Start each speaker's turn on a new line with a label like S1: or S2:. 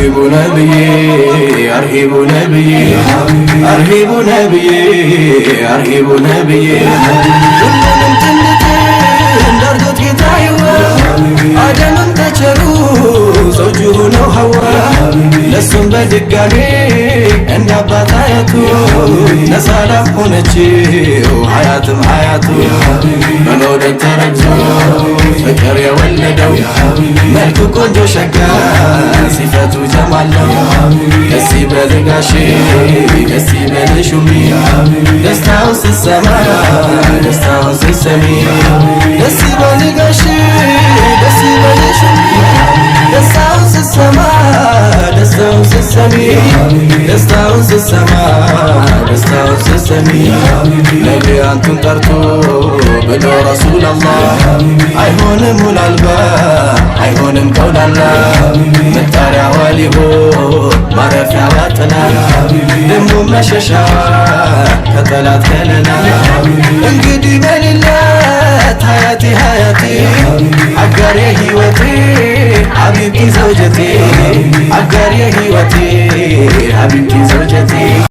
S1: أرهب نبيي أرهب نبيي أرهب نبيي أرهب نبيي ሁሉንም ትንትን ዳርጎት ጌታዬዋ አደምም ተቸሩ ዘውጁ ሆነው ሐዋ ለሱም በድጋሜ እንደ አባት አያቱ ነሳላም ሆነችው ሐያትም ሐያቱ በመውደድ ተረግዞ ፍቅር የወለደው መልኩ ቆንጆ ሸጋ ሲፈቱ ጀማል ነው። ደስ ይበልህ ጋሼ ደስ ይበልሽ ሹሚ ደስታውን ስትሰማ ደስታውን ስትሰሚ ደስ ይበልህ ጋሼ ደስ ይበልሽ ሹሚ ደስታውን ስትሰማ ደስታውን ስትሰሚ ደስታውን ስትሰማ ደስታውን ስትሰሚ ነቢ አንቱን ጠርቶ ብሎ ረሱላላህ አይሆንም ውላልባ አይሆንም ቀውላላ መጣሪያዋ ሊሆን ማረፊያዋ ጥላ ደሞ መሸሻዋ ከጠላት ከለላ እንግዲህ በሌላት ሀያቴ ሀያቴ አጋሬ ሕይወቴ ሐቢብቲ ዘውጀቴ አጋሬ ሕይወቴ ሐቢብቲ ዘውጀቴ